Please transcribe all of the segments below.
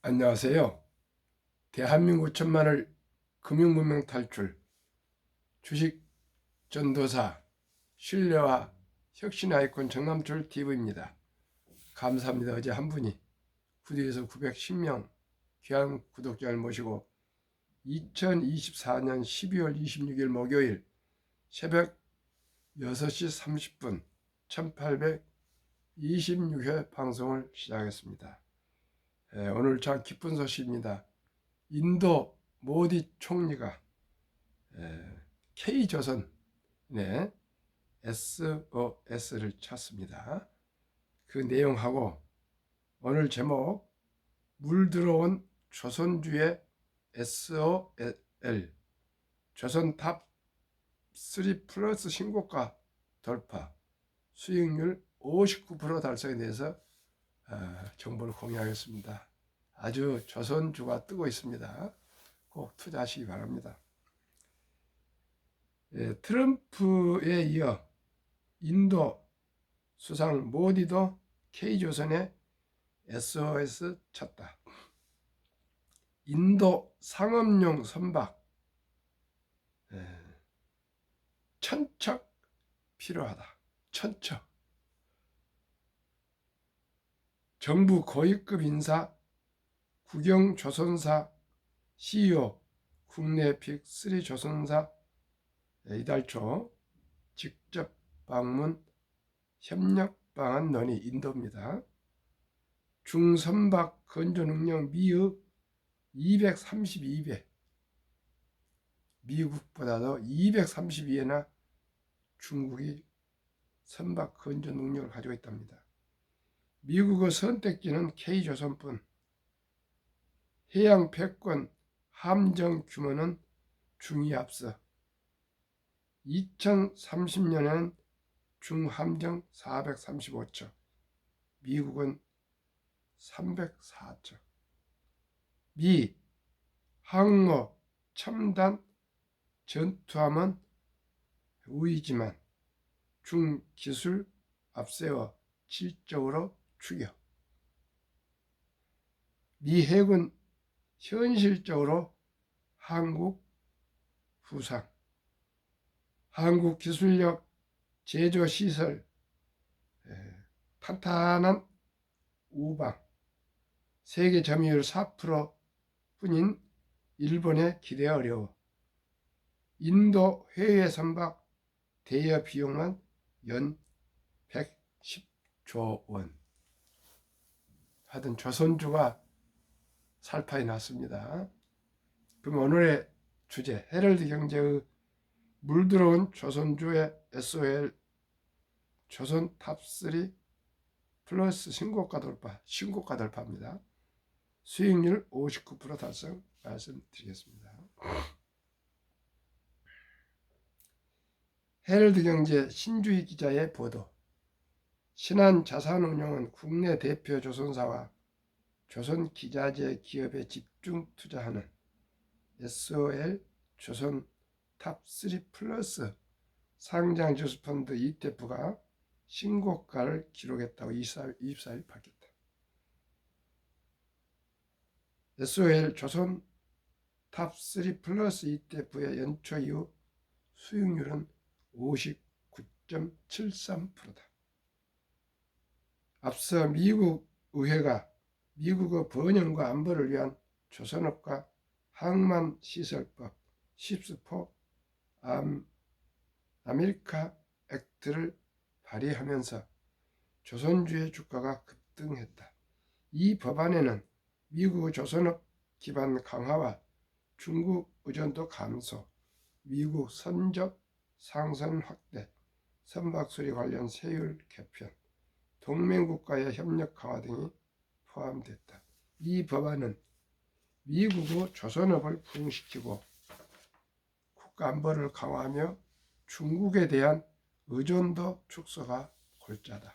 안녕하세요. 대한민국 천만을 금융문명 탈출, 주식 전도사, 신뢰와 혁신 아이콘 정남철 TV입니다. 감사합니다. 어제 한 분이 구독에서 910명 귀한 구독자를 모시고 2024년 12월 26일 목요일 새벽 6시 30분 1826회 방송을 시작했습니다. 오늘 참 기쁜 소식입니다. 인도 모디 총리가 K조선의 SOS를 쳤습니다. 그 내용하고 오늘 제목 물들어온 조선주의 SOL 조선탑 3 플러스 신고가 돌파 수익률 59% 달성에 대해서 정보를 공유하겠습니다. 아주 조선주가 뜨고 있습니다. 꼭 투자하시기 바랍니다. 트럼프에 이어 인도 수상 모디도 K조선에 SOS 쳤다. 인도 상업용 선박 천척 필요하다. 천척. 정부 고위급 인사 국영조선사 CEO 국내 빅3 조선사 이달 초 직접 방문 협력 방안 논의 인도입니다. 중선박 건조 능력 미의 232배, 미국보다도 232배나 중국이 선박 건조 능력을 가지고 있답니다. 미국의 선택지는 K조선뿐. 해양 패권 함정 규모는 중이 앞서 2030년에는 중함정 435척, 미국은 304척. 미 항모 첨단 전투함은 우위지만 중 기술 앞세워 질적으로 추격. 미 해군 현실적으로 한국 부상, 한국 기술력 제조시설 탄탄한 우방, 세계 점유율 4%뿐인 일본의 기대 어려워. 인도 해외 선박 대여 비용만 연 110조 원. 하여튼 조선주가 살파이 났습니다. 그럼 오늘의 주제 헤럴드 경제의 물들어온 조선주의 SOL 조선 탑3 플러스 신고가 돌파입니다. 수익률 59% 달성 말씀드리겠습니다. 헤럴드 경제 신주희 기자의 보도. 신한자산운용은 국내 대표 조선사와 조선기자재 기업에 집중 투자하는 SOL 조선 탑3 플러스 상장지수펀드 ETF가 신고가를 기록했다고 24일 밝혔다. SOL 조선 탑3 플러스 ETF의 연초 이후 수익률은 59.73%다. 앞서 미국 의회가 미국의 번영과 안보를 위한 조선업과 항만시설법 십스포 아메리카 액트를 발의하면서 조선주의 주가가 급등했다. 이 법안에는 미국의 조선업 기반 강화와 중국 의존도 감소, 미국 선적 상선 확대, 선박수리 관련 세율 개편, 동맹국가의 협력 강화 등이 포함됐다. 이 법안은 미국의 조선업을 부흥시키고 국가안보를 강화하며 중국에 대한 의존도 축소가 골자다.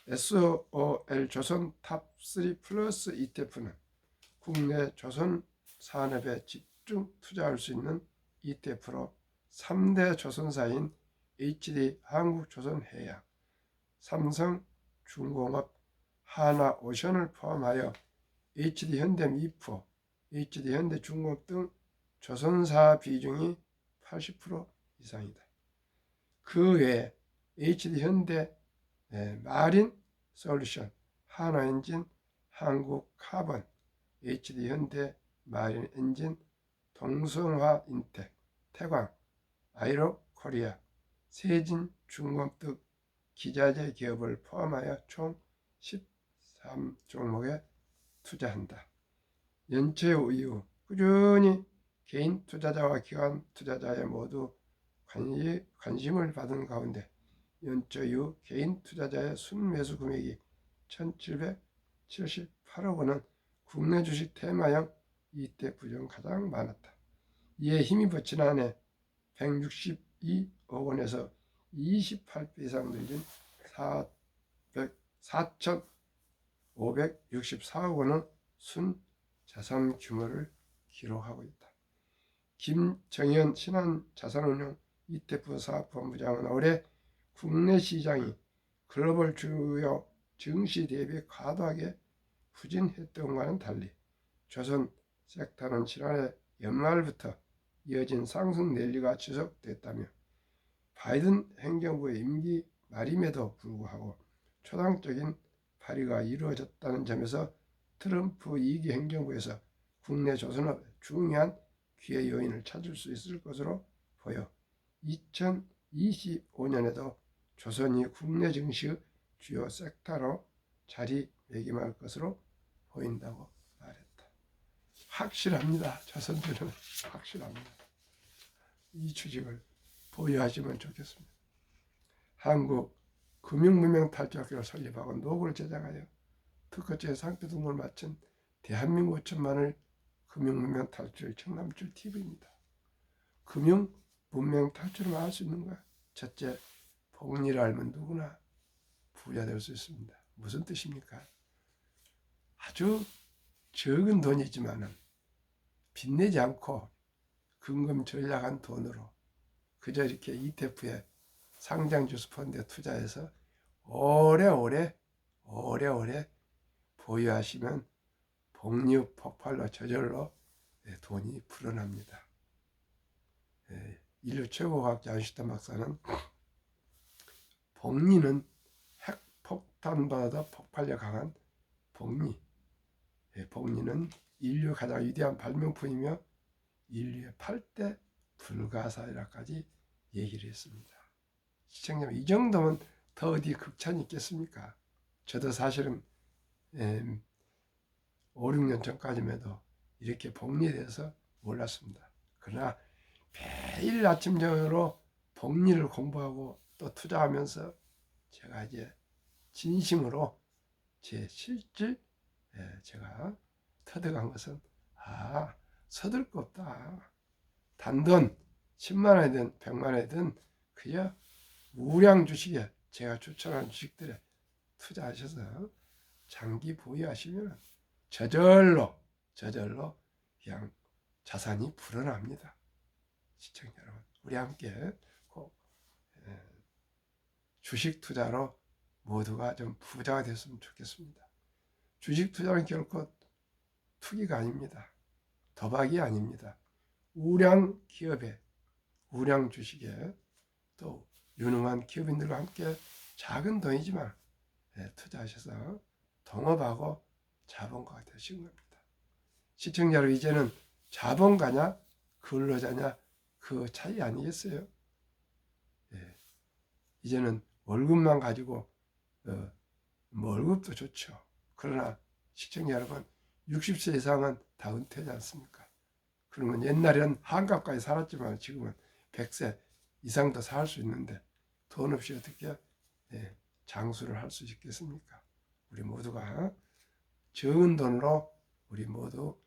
SOL 조선 탑3 플러스 ETF는 국내 조선 산업에 집중 투자할 수 있는 ETF로 3대 조선사인 HD 한국조선해양, 삼성 중공업, 하나오션을 포함하여 HD현대 미포, HD현대중공업 등 조선사 비중이 80% 이상이다. 그 외에 HD현대 마린솔루션, 한화엔진, 한국카본, HD현대 마린엔진, 동성화인텍, 태광, 아이로코리아, 세진중공업 등 기자재 기업을 포함하여 총 13종목에 투자한다. 연체 이후 꾸준히 개인 투자자와 기관 투자자의 모두 관심을 받은 가운데 연초 이후 개인 투자자의 순매수 금액이 1,778억 원은 국내 주식 테마형 ETF 중 가장 많았다. 이에 힘입어 지난해 162억 원에서 28배 이상 늘린 4,564억 원의 순 자산 규모를 기록하고 있다. 김정현 신한자산운용 ETF 사업본부장은 올해 국내 시장이 글로벌 주요 증시 대비 과도하게 부진했던과는 달리 조선 섹터는 지난해 연말부터 이어진 상승 랠리가 지속됐다며 바이든 행정부의 임기 말임에도 불구하고 초당적인 발휘가 이루어졌다는 점에서 트럼프 2기 행정부에서 국내 조선업의 중요한 기회 요인을 찾을 수 있을 것으로 보여 2025년에도 조선이 국내 증시의 주요 섹터로 자리매김할 것으로 보인다고 말했다. 확실합니다. 조선주는 확실합니다. 이 주식을 보유하시면 좋겠습니다. 한국 금융문명탈출학교를 설립하고 노고를 제작하여 특허제 상표 등록을 마친 대한민국 5천만을 금융문명탈출 청남출 TV입니다. 금융문명탈출을 할 수 있는 거야. 첫째, 복리를 알면 누구나 부자 될 수 있습니다. 무슨 뜻입니까? 아주 적은 돈이지만은 빚내지 않고 근금 전략한 돈으로 그저 이렇게 ETF에 상장주스 펀드에 투자해서 오래오래 보유하시면 복리 폭발로 저절로 돈이 불어납니다. 인류 최고 과학자 아인슈타인 박사는 복리는 핵폭탄보다 폭발력 강한 복리는 인류 가장 위대한 발명품이며 인류의 8대 불가사의라까지 얘기를 했습니다. 시청자 이 정도면 더 어디 극찬이 있겠습니까? 저도 사실은 5, 6년 전까지만 해도 이렇게 복리에 대해서 몰랐습니다. 그러나 매일 아침 저녁으로 복리를 공부하고 또 투자하면서 제가 이제 진심으로 제 실질 제가 터득한 것은 서둘 거 없다. 단돈 10만 원이든 100만 원이든 그저 우량 주식에 제가 추천한 주식들에 투자하셔서 장기 보유하시면 저절로 그냥 자산이 불어납니다. 시청자 여러분, 우리 함께 꼭 주식 투자로 모두가 좀 부자가 됐으면 좋겠습니다. 주식 투자는 결코 투기가 아닙니다. 도박이 아닙니다. 우량 기업에, 우량 주식에 또 유능한 기업인들과 함께 작은 돈이지만 투자하셔서 동업하고 자본가가 되신 겁니다. 시청자 여러분, 이제는 자본가냐 근로자냐 그 차이 아니겠어요? 이제는 월급만 가지고 뭐 월급도 좋죠. 그러나 시청자 여러분, 60세 이상은 다 은퇴하지 않습니까? 그러면 옛날에는 한갑까지 살았지만 지금은 100세 이상도 살 수 있는데 돈 없이 어떻게 장수를 할 수 있겠습니까? 우리 모두가 적은 돈으로 우리 모두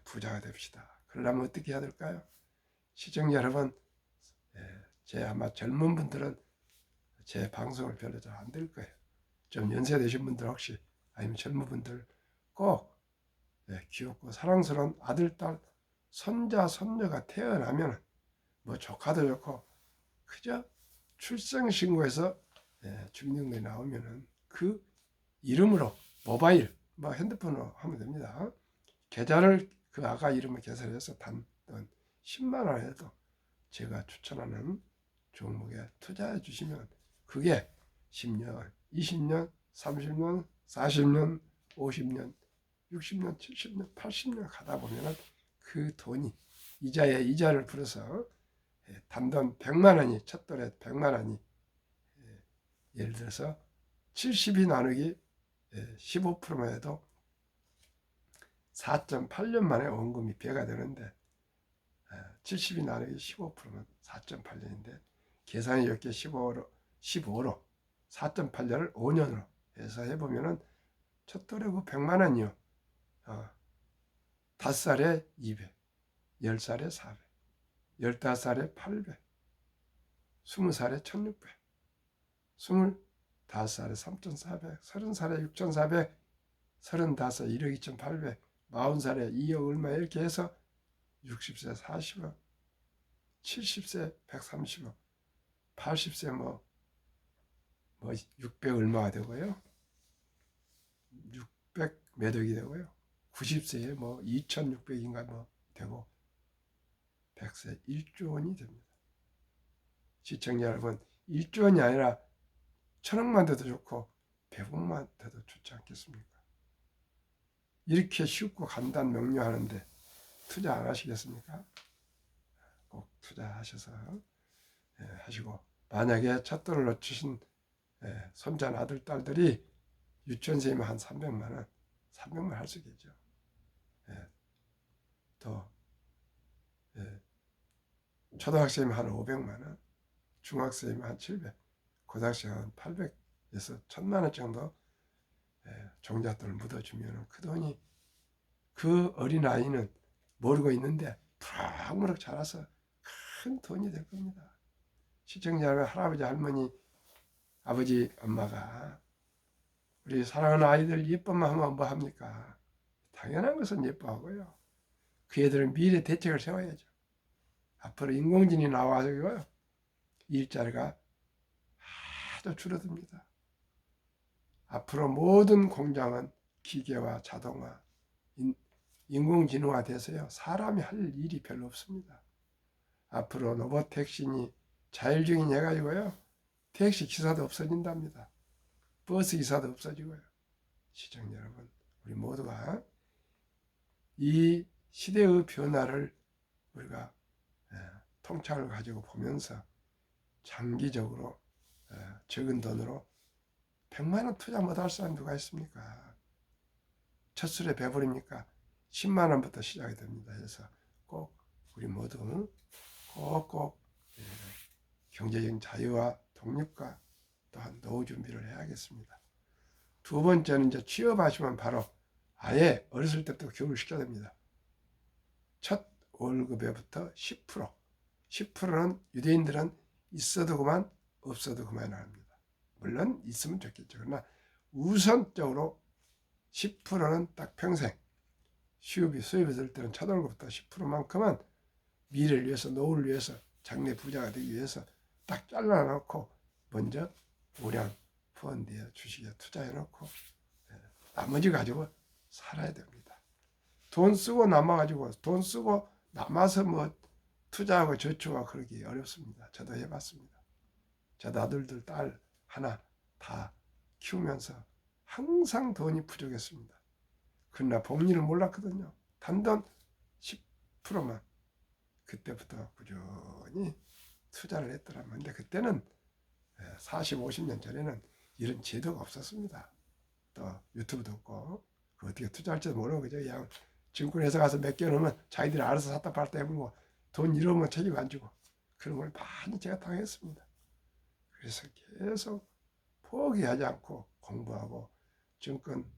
부자가 됩시다. 그러려면 어떻게 해야 될까요? 시청자 여러분, 제 아마 젊은 분들은 제 방송을 별로 잘 안 될 거예요. 좀 연세 되신 분들 혹시 아니면 젊은 분들 꼭 귀엽고 사랑스러운 아들, 딸, 손자, 손녀가 태어나면 뭐 조카도 좋고 그저 출생신고에서 주민등록이 나오면은 그 이름으로 모바일 뭐 핸드폰으로 하면 됩니다. 계좌를 그 아가 이름을 개설해서 단돈 10만 원 해도 제가 추천하는 종목에 투자해 주시면 그게 10년, 20년, 30년, 40년, 50년, 60년, 70년, 80년 가다 보면 그 돈이 이자에 이자를 풀어서 단돈 100만 원이 첫 돈에 100만 원이 예를 들어서 70이 나누기 15%만 해도 4.8년 만에 원금이 배가 되는데 70이 나누기 15%면 4.8년인데 계산이 이렇게 15로 4.8년을 5년으로 해서 해보면은 첫 돈에 그 100만 원이요. 5살에 200, 10살에 400, 15살에 800, 20살에 1600, 25살에 3400, 30살에 6400, 35살 1억 2800, 40살에 2억 얼마 이렇게 해서 60세 40억, 70세 130억, 80세 뭐 600 얼마가 되고요. 600 몇 억이 되고요. 90세에 뭐 2600인가 뭐 되고 100세 1조 원이 됩니다. 시청자 여러분, 1조 원이 아니라 1000억만 돼도 좋고 100억만 돼도 좋지 않겠습니까? 이렇게 쉽고 간단 명료하는데 투자 안 하시겠습니까? 꼭 투자하셔서 하시고, 만약에 첫 돈을 놓치신 손자 아들 딸들이 유치원생이면 한 300만 원, 300만 할 수 있겠죠. 또 초등학생이면 한 500만 원, 중학생이면 한 700, 고등학생은 한 800에서 1000만 원 정도 종잣돈을 묻어주면 그 돈이 그 어린아이는 모르고 있는데 무럭무럭 자라서 큰 돈이 될 겁니다. 시청자 여러분, 할아버지, 할머니, 아버지, 엄마가 우리 사랑하는 아이들 예뻐만 하면 뭐 합니까? 당연한 것은 예뻐하고요. 그 애들은 미래 대책을 세워야죠. 앞으로 인공지능이 나와서 일자리가 아주 줄어듭니다. 앞으로 모든 공장은 기계와 자동화, 인공지능화 돼서요. 사람이 할 일이 별로 없습니다. 앞으로 로봇 택시니 자율주행 해가지고요. 택시 기사도 없어진답니다. 버스 기사도 없어지고요. 시청자 여러분, 우리 모두가 이 시대의 변화를 우리가 통찰을 가지고 보면서 장기적으로 적은 돈으로 100만 원 투자 못할 사람 누가 있습니까? 첫 술에 배부릅니까? 10만 원부터 시작이 됩니다. 그래서 꼭 우리 모두 꼭꼭 경제적인 자유와 독립과 또한 노후 준비를 해야겠습니다. 두 번째는 이제 취업하시면 바로 아예 어렸을 때부터 교육을 시켜야 됩니다. 첫 월급에부터 10%, 10%는 유대인들은 있어도 그만 없어도 그만을 합니다. 물론 있으면 좋겠죠. 그러나 우선적으로 10%는 딱 평생 수입이 될 때는 첫 월급부터 10%만큼은 미래를 위해서, 노후를 위해서, 장래 부자가 되기 위해서 딱 잘라놓고 먼저 우량 펀드에 주식에 투자해놓고 나머지 가지고 살아야 됩니다. 돈 쓰고 남아가지고 돈 쓰고 남아서 뭐 투자하고 저축하고 그러기 어렵습니다. 저도 해봤습니다. 저도 아들들 딸 하나 다 키우면서 항상 돈이 부족했습니다. 그러나 복리를 몰랐거든요. 단돈 10%만 그때부터 꾸준히 투자를 했더라면. 근데 그때는 40, 50년 전에는 이런 제도가 없었습니다. 또 유튜브도 없고 어떻게 투자할지도 모르고 그냥 증권회사 가서 몇 개 넣으면 자기들이 알아서 샀다 팔다 해보고 돈 잃으면 책임 안 지고 그런 걸 많이 제가 당했습니다. 그래서 계속 포기하지 않고 공부하고 증권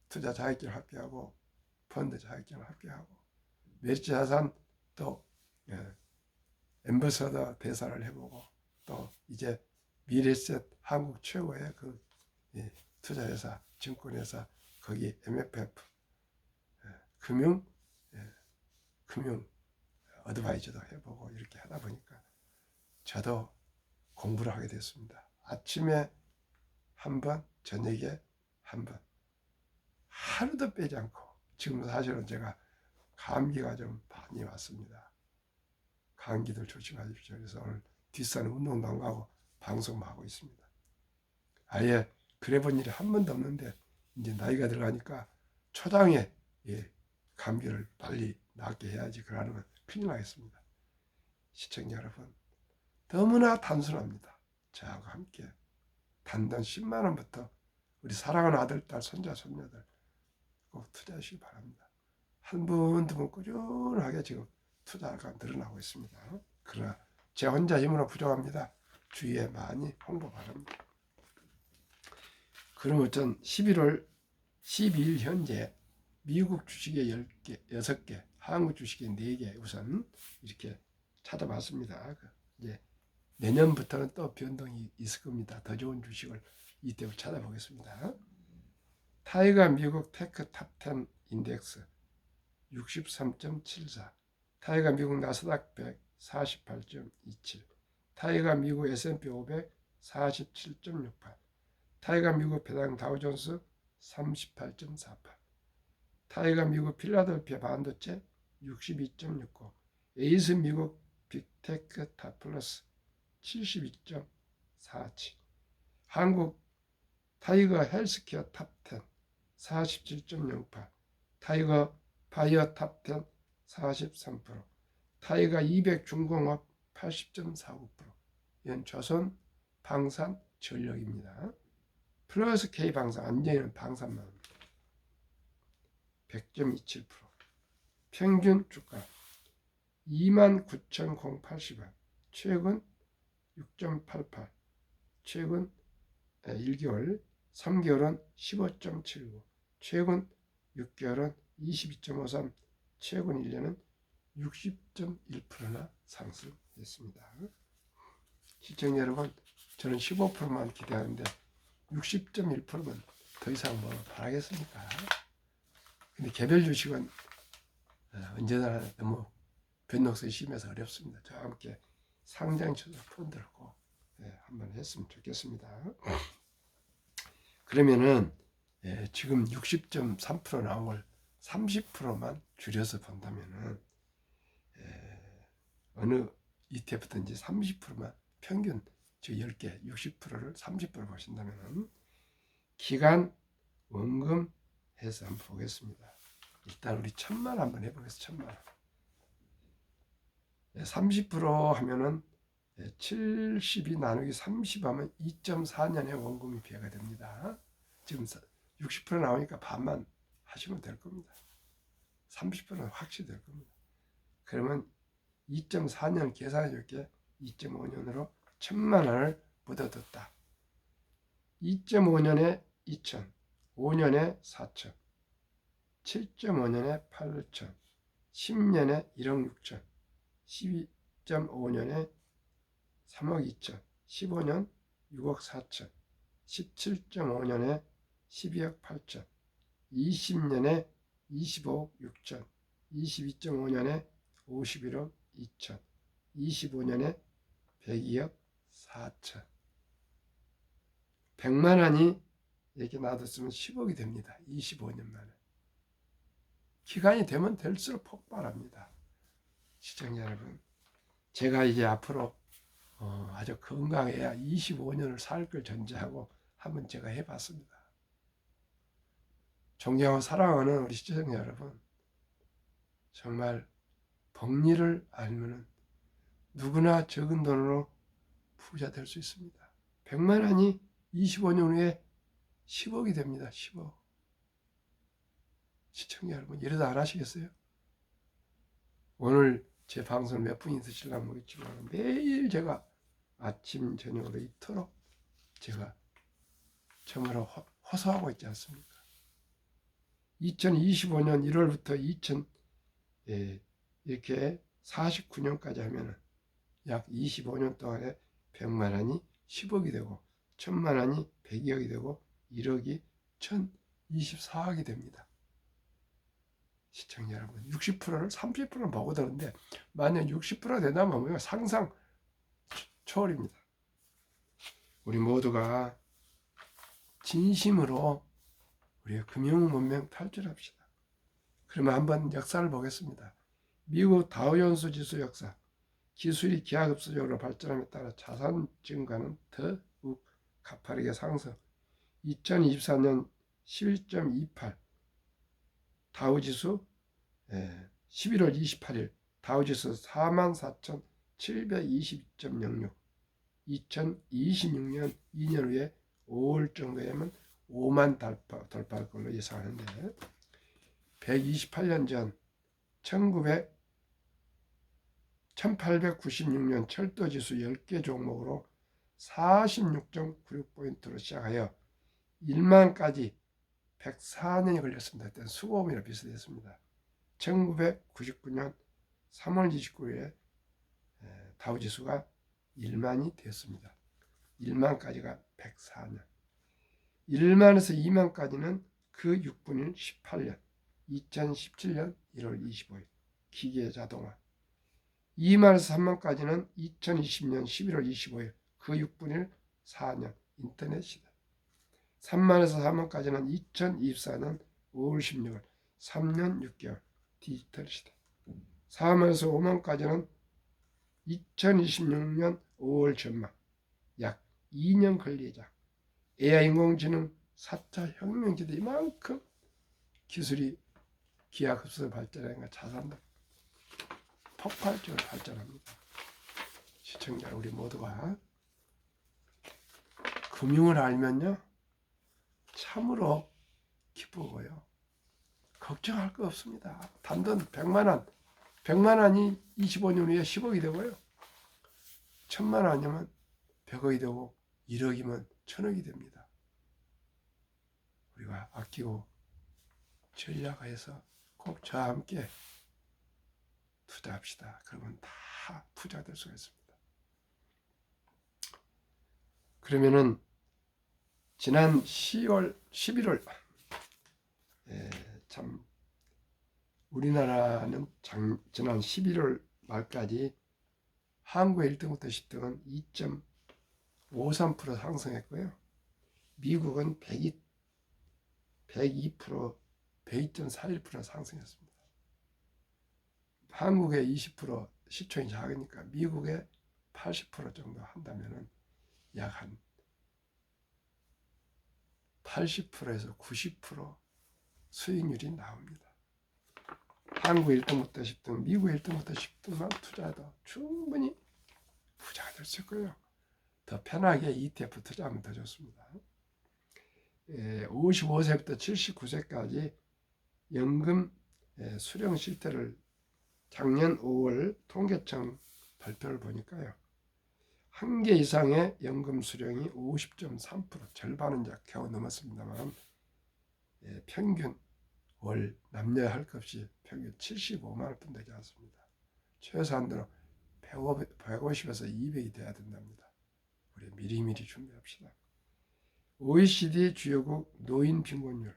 투자 자격증을 합격하고 펀드 자격증을 합격하고 매리자산 또 엠버서더 대사를 해보고 또 이제 미래셋 한국 최고의 그 투자회사 증권회사 거기 MFF 금융 어드바이저도 해보고 이렇게 하다 보니까 저도 공부를 하게 됐습니다. 아침에 한 번, 저녁에 한 번 하루도 빼지 않고 지금 사실은 제가 감기가 좀 많이 왔습니다. 감기들 조심하십시오. 그래서 오늘 뒷산에 운동도 안 가고 방송만 하고 있습니다. 아예 그래 본 일이 한 번도 없는데 이제 나이가 들어가니까 초장에 감기를 빨리 낫게 해야지. 그러면 큰일 나겠습니다. 시청자 여러분, 너무나 단순합니다. 저하고 함께 단돈 10만 원부터 우리 사랑하는 아들, 딸, 손자, 손녀들 꼭 투자하시기 바랍니다. 한 분, 두 분 꾸준하게 지금 투자가 늘어나고 있습니다. 그러나 제 혼자 힘으로 부족합니다. 주위에 많이 홍보 바랍니다. 그럼 어쩐 11월 12일 현재 미국 주식에 10개, 6개, 한국 주식에 4개 우선 이렇게 찾아봤습니다. 이제 내년부터는 또 변동이 있을 겁니다. 더 좋은 주식을 이때부터 찾아보겠습니다. 타이가 미국 테크 탑10 인덱스 63.74, 타이가 미국 나스닥 100 48.27, 타이가 미국 S&P 500 47.68, 타이가 미국 배당 다우존스 38.48, 타이가 미국 필라델피아 반도체 62.69, 에이스 미국 빅테크 탑플러스 72.47, 한국 타이거 헬스케어 탑10 47.08, 타이거 바이어 탑10 43%, 타이거 200 중공업 80.49%, 이건 조선 방산 전력입니다. 플러스 K 방산, 완전히는 방산만 합니다. 100.27%, 평균 주가 29,080원, 최근 6.88, 최근 1개월, 3개월은 15.79, 최근 6개월은 22.53, 최근 1년은 60.1%나 상승했습니다. 시청자 여러분, 저는 15%만 기대하는데 60.1%면 더 이상 뭐 바라겠습니까? 근데 개별 주식은 언제나 너무 변동성이 심해서 어렵습니다. 저와 함께 상장 투자 펀드를 꼭 한번 했으면 좋겠습니다. 그러면은 지금 60.3% 나온 걸 30%만 줄여서 본다면은 어느 ETF든지 30%만 평균 저 10개 60%를 30% 보신다면은 기간 원금 해서 한번 보겠습니다. 일단 우리 1,000만 한번 해보겠습니다. 1,000만 30% 하면은 70이 나누기 30 하면 2.4년의 원금이 비례가 됩니다. 지금 60% 나오니까 반만 하시면 될 겁니다. 30%는 확실히 될 겁니다. 그러면 2.4년 계산해 줄게. 2.5년으로 1,000만 원을 묻어뒀다. 2.5년에 2천, 5년에 4천, 7.5년에 8천, 10년에 1억 6천, 12.5년에 3억 2천, 15년 6억 4천, 17.5년에 12억 8천, 20년에 25억 6천, 22.5년에 51억 2천, 25년에 102억 4천. 100만 원이 이렇게 놔뒀으면 10억이 됩니다. 25년 만에. 기간이 되면 될수록 폭발합니다. 시청자 여러분, 제가 이제 앞으로 아주 건강해야 25년을 살 걸 전제하고 한번 제가 해봤습니다. 존경하고 사랑하는 우리 시청자 여러분, 정말 복리를 알면 누구나 적은 돈으로 부자 될 수 있습니다. 100만 원이 25년 후에 10억이 됩니다. 10억. 시청자 여러분, 이러다 안 하시겠어요? 오늘 제 방송을 몇 분이 드시려면 모르겠지만 매일 제가 아침 저녁으로 이토록 제가 정말로 호소하고 있지 않습니까? 2025년 1월부터 이렇게 49년까지 하면은 약 25년 동안에 100만 원이 10억이 되고 1000만 원이 102억이 되고 1억이 1024억이 됩니다. 시청자 여러분, 60%를 30%는 보고 되는데 만약 60% 된다면 우리가 상상 초월입니다. 우리 모두가 진심으로 우리의 금융 문명 탈출합시다. 그러면 한번 역사를 보겠습니다. 미국 다우존스 지수 역사. 기술이 기하급수적으로 발전함에 따라 자산 증가는 더욱 가파르게 상승. 2024년 11.28 다우지수 11월 28일 다우지수 44,722.06 2026년 2년 후에 5월 정도에는 5만 돌파할 걸로 예상하는데 128년 전 1896년 철도지수 10개 종목으로 46.96포인트로 시작하여 1만까지 104년이 걸렸습니다. 그때 수고음이랑 비슷했습니다. 1999년 3월 29일에 다우지수가 1만이 되었습니다. 1만까지가 104년. 1만에서 2만까지는 그 6분일 18년. 2017년 1월 25일. 기계 자동화. 2만에서 3만까지는 2020년 11월 25일. 그 6분일 4년. 인터넷 시대. 3만에서 4만까지는 2024년 5월 16일. 3년 6개월. 디지털 시대. 4만에서 5만까지는 2026년 5월 전망. 약 2년 걸릴 예정. AI 인공지능 4차 혁명기대 이만큼 기술이 기하급수로 발전하니까 자산도 폭발적으로 발전합니다. 시청자 우리 모두가 금융을 알면요 참으로 기쁘고요 걱정할 거 없습니다. 단돈 100만 원이 25년 후에 10억이 되고요 1000만 원이면 100억이 되고 1억이면 1000억이 됩니다. 우리가 아끼고 전략해서 꼭 저와 함께 투자합시다. 그러면 다 부자 될 수가 있습니다. 그러면은 지난 11월 참 우리나라는 지난 11월 말까지 한국의 1등부터 10등은 2.53% 상승했고요. 미국은 102.41% 상승했습니다. 한국의 20% 시총이 작으니까 미국의 80% 정도 한다면은 약 한 80%에서 90% 수익률이 나옵니다. 한국 1등부터 10등, 미국 1등부터 10등만 투자해도 충분히 부자가 될 수 있고요. 더 편하게 ETF 투자하면 더 좋습니다. 55세부터 79세까지 연금 수령 실태를 작년 5월 통계청 발표를 보니까요. 한 개 이상의 연금 수령이 50.3% 절반은 이제 겨우 넘었습니다만 평균 월 남녀 할 것 없이 평균 75만 원뿐 되지 않습니다. 최소한도로 150에서 200이 돼야 된답니다. 우리 미리미리 준비합시다. OECD 주요국 노인 빈곤율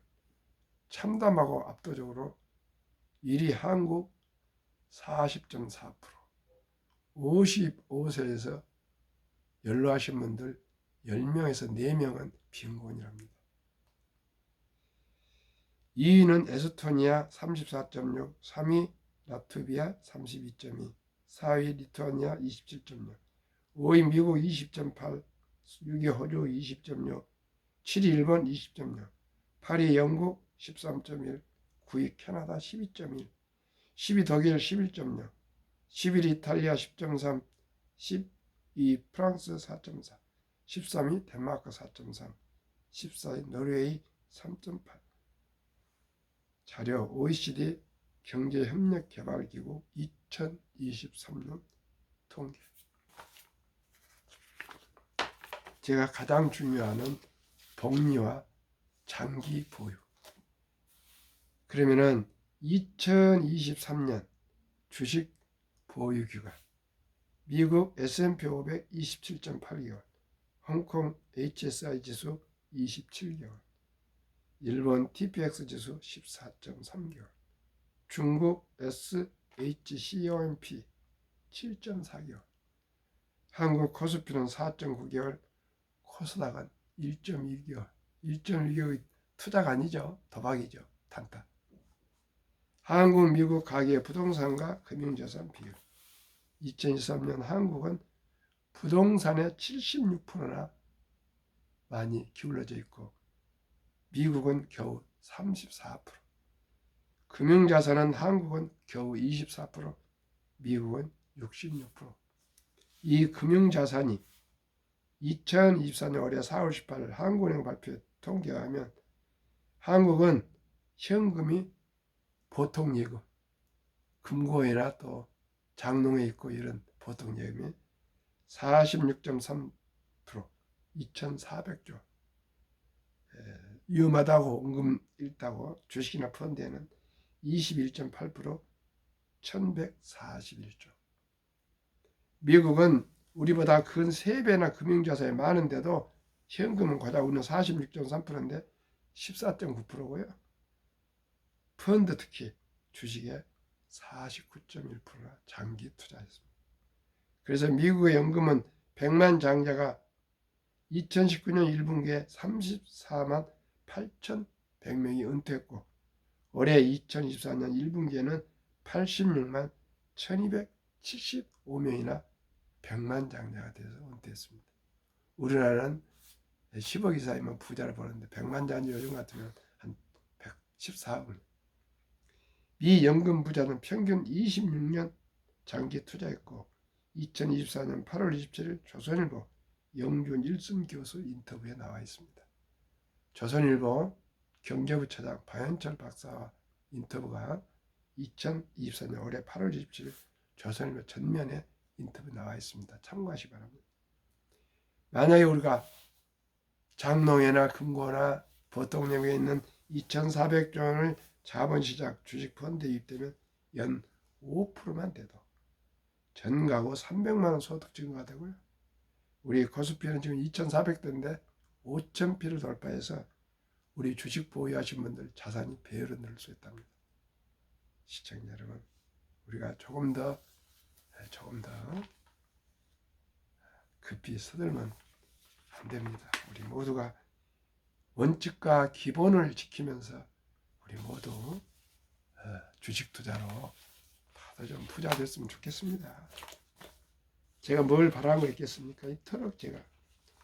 참담하고 압도적으로 1위 한국 40.4%, 55세에서 연로하신 분들 10명에서 4명은 빈곤이랍니다. 2위는 에스토니아 34.6, 3위 라트비아 32.2, 4위 리투아니아 27.6, 5위 미국 20.8, 6위 호주 20.6, 7위 일본 20.6, 8위 영국 13.1, 9위 캐나다 12.1, 10위 독일 11.0, 11위 이탈리아 10.3, 12위 프랑스 4.4, 13위 덴마크 4.3, 14위 노르웨이 3.8. 자료 OECD 경제협력개발기구 2023년 통계. 제가 가장 중요한 복리와 장기 보유. 그러면은 2023년 주식 보유 기간. 미국 S&P 500 27.8개월, 홍콩 HSI 지수 27개월, 일본 TPX 지수 14.3개월, 중국 SHCOMP 7.4개월, 한국 코스피는 4.9개월, 코스닥은 1.1개월, 1.1개월 투자가 아니죠. 도박이죠. 단타. 한국, 미국 가계 부동산과 금융자산 비율. 2023년 한국은 부동산의 76%나 많이 기울어져 있고 미국은 겨우 34%. 금융자산은 한국은 겨우 24%, 미국은 66%. 이 금융자산이 2024년 올해 4월 18일 한국은행 발표 통계에 하면 한국은 현금이 보통 예금, 금고에나 또 장롱에 있고 이런 보통 예금이 46.3%, 2,400조. 위험하다고 은금 읽다고 주식이나 펀드에는 21.8%, 1,141조. 미국은 우리보다 근 3배나 금융자산이 많은데도 현금은 고작 우리는 46.3%인데 14.9%고요. 펀드 특히 주식에 49.1%나 장기 투자했습니다. 그래서 미국의 연금은 100만 장자가 2019년 1분기에 34만 8,100명이 은퇴했고 올해 2024년 1분기에는 86만 1,275명이나 100만 장자가 돼서 은퇴했습니다. 우리나라는 10억 이상이면 부자를 보는데 100만 장자 요즘 같으면 한 114억. 미 연금 부자는 평균 26년 장기 투자했고 2024년 8월 27일 조선일보 영준 일순 교수 인터뷰에 나와 있습니다. 조선일보 경제부차장 박현철 박사와 인터뷰가 2024년 올해 8월 27일 조선일보 전면에 인터뷰 나와 있습니다. 참고하시기 바랍니다. 만약에 우리가 장롱에나 금고나 보통 예금에 있는 2,400조 원을 자본시장 주식펀드에 입되면 연 5%만 돼도 전 가구 300만 원 소득 증가가 되고요. 우리 코스피는 지금 2,400대인데 5,000피를 돌파해서 우리 주식 보유하신 분들 자산이 배로 늘 수 있답니다. 시청자 여러분, 우리가 조금 더 급히 서둘면 안 됩니다. 우리 모두가 원칙과 기본을 지키면서 우리 모두 주식 투자로 다들 좀 부자 됐으면 좋겠습니다. 제가 뭘 바라는 거 있겠습니까? 이토록 제가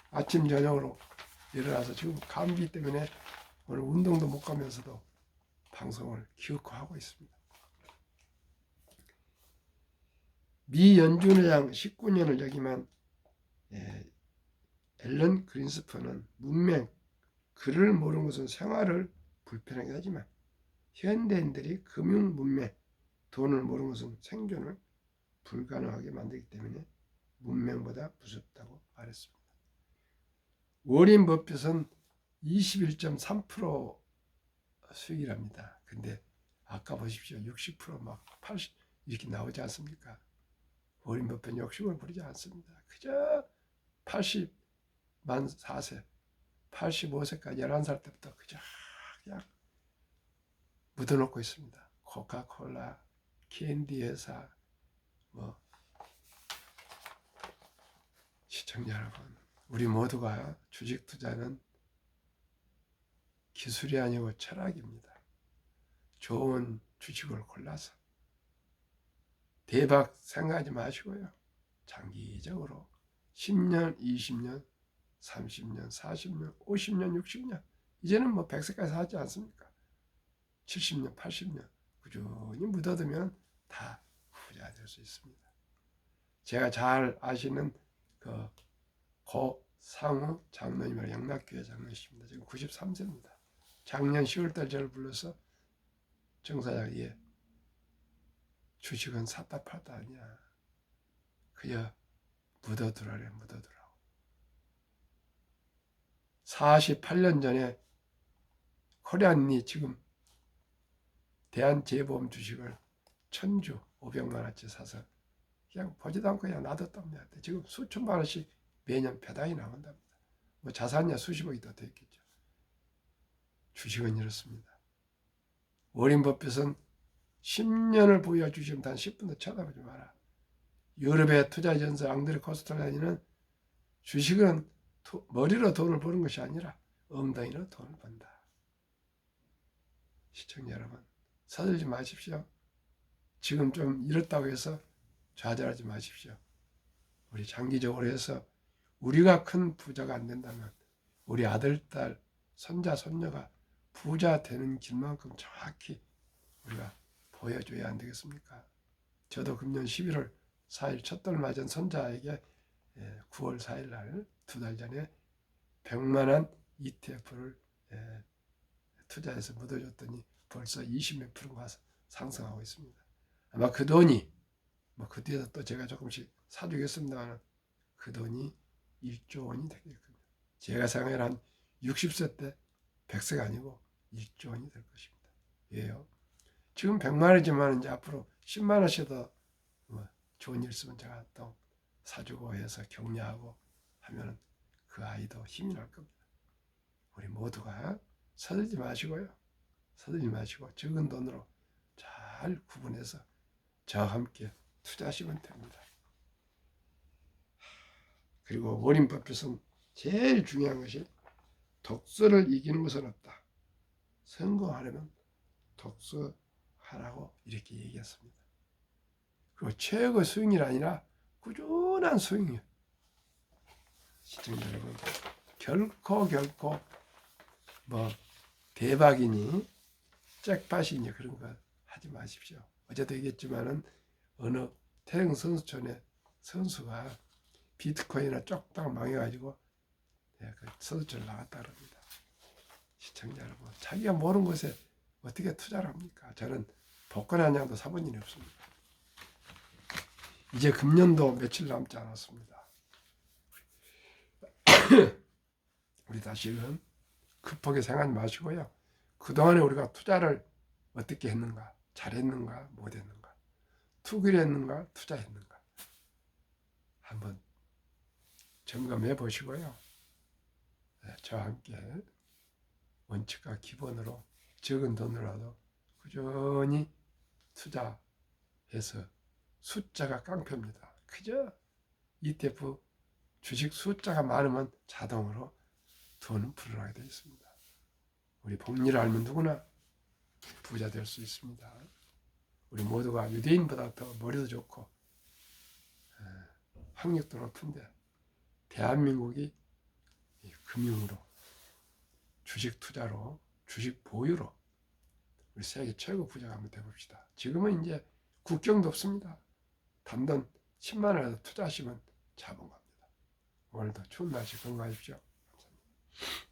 아침 저녁으로 일어나서 지금 감기 때문에 오늘 운동도 못 가면서도 방송을 기웃고 하고 있습니다. 미 연준의장 19년을 역임한 앨런 그린스펀은 문맹, 글을 모르는 것은 생활을 불편하게 하지만 현대인들이 금융 문맹, 돈을 모르는 것은 생존을 불가능하게 만들기 때문에 문맹보다 무섭다고 말했습니다. 워린 버핏은 21.3% 수익이랍니다. 근데 아까 보십시오. 60% 막 80 이렇게 나오지 않습니까? 워린 버핏 욕심을 부리지 않습니다. 그저 80만 4세, 85세까지 11살 때부터 그저 그냥 묻어놓고 있습니다. 코카콜라, 캔디 회사, 시청자 여러분, 우리 모두가 주식 투자는 기술이 아니고 철학입니다. 좋은 주식을 골라서 대박 생각하지 마시고요. 장기적으로 10년, 20년, 30년, 40년, 50년, 60년 이제는 100세까지 사지 않습니까? 70년, 80년 꾸준히 묻어두면 다 부자 될 수 있습니다. 제가 잘 아시는 고상우 장로님이라 영락교회 장로이십니다. 지금 93세입니다. 작년 10월달 저를 불러서 정사장, 주식은 샀다 팔다 아니야. 그저 묻어두라래, 묻어두라고. 48년 전에 코리안이 지금 대한재보험 주식을 1,000주 500만 원치 사서 그냥 보지도 않고 그냥 놔뒀답니다. 지금 수천만 원씩 매년 배당이 나온답니다. 자산이 수십억이 더 됐겠죠. 주식은 이렇습니다. 워린 버핏은 10년을 보유해 주시면 단 10분도 쳐다보지 마라. 유럽의 투자 전사 앙드레 코스텔라니는 주식은 머리로 돈을 버는 것이 아니라 엉덩이로 돈을 번다. 시청자 여러분, 서둘지 마십시오. 지금 좀 이렇다고 해서 좌절하지 마십시오. 우리 장기적으로 해서 우리가 큰 부자가 안 된다면 우리 아들, 딸, 손자, 손녀가 부자 되는 길만큼 정확히 우리가 보여줘야 안 되겠습니까? 저도 금년 11월 4일 첫돌 맞은 손자에게 9월 4일 날 2달 전에 100만 원 ETF를 투자해서 묻어줬더니 벌써 20몇 프로가 상승하고 있습니다. 아마 그 돈이 그 뒤에서 또 제가 조금씩 사주겠습니다만 그 돈이 1조 원이 되겠군요. 제가 생각을 한 60세 때 100세가 아니고 1조 원이 될 것입니다. 왜요? 지금 100만 원이지만 이제 앞으로 10만 원씩 더 좋은 일 있으면 제가 또 사주고 해서 격려하고 하면 그 아이도 힘이 날 겁니다. 우리 모두가 서둘지 마시고요. 서둘지 마시고 적은 돈으로 잘 구분해서 저와 함께 투자하시면 됩니다. 그리고 원인법에서는 제일 중요한 것이 독서를 이기는 것은 없다. 성공하려면 독서하라고 이렇게 얘기했습니다. 그리고 최고 수익이 아니라 꾸준한 수익이요. 시청자 여러분, 결코 뭐 대박이니 잭팟이니 그런 거 하지 마십시오. 어제도 얘기했지만은 어느 태릉 선수촌의 선수가 비트코인을 쪽딱 망해가지고 그 선수촌을 나갔다 그럽니다. 시청자 여러분, 자기가 모르는 것에 어떻게 투자를 합니까? 저는 복권 한 장도 사본 일이 없습니다. 이제 금년도 며칠 남지 않았습니다. 우리 다시금 급하게 생각하지 마시고요. 그동안에 우리가 투자를 어떻게 했는가, 잘했는가, 못했는가, 투기를 했는가, 투자했는가 한번 점검해 보시고요. 저와 함께 원칙과 기본으로 적은 돈으로라도 꾸준히 투자해서 숫자가 깡패입니다. 그저 ETF 주식 숫자가 많으면 자동으로 돈은 불어나게 되어 있습니다. 우리 복리를 알면 누구나 부자 될 수 있습니다. 우리 모두가 유대인보다 더 머리도 좋고 학력도 높은데 대한민국이 금융으로 주식 투자로 주식 보유로 우리 세계 최고 부자가 한번 되봅시다. 지금은 이제 국경도 없습니다. 단돈 10만 원이라도 투자하시면 잡은 겁니다. 오늘도 추운 날씨 건강하십시오. 감사합니다.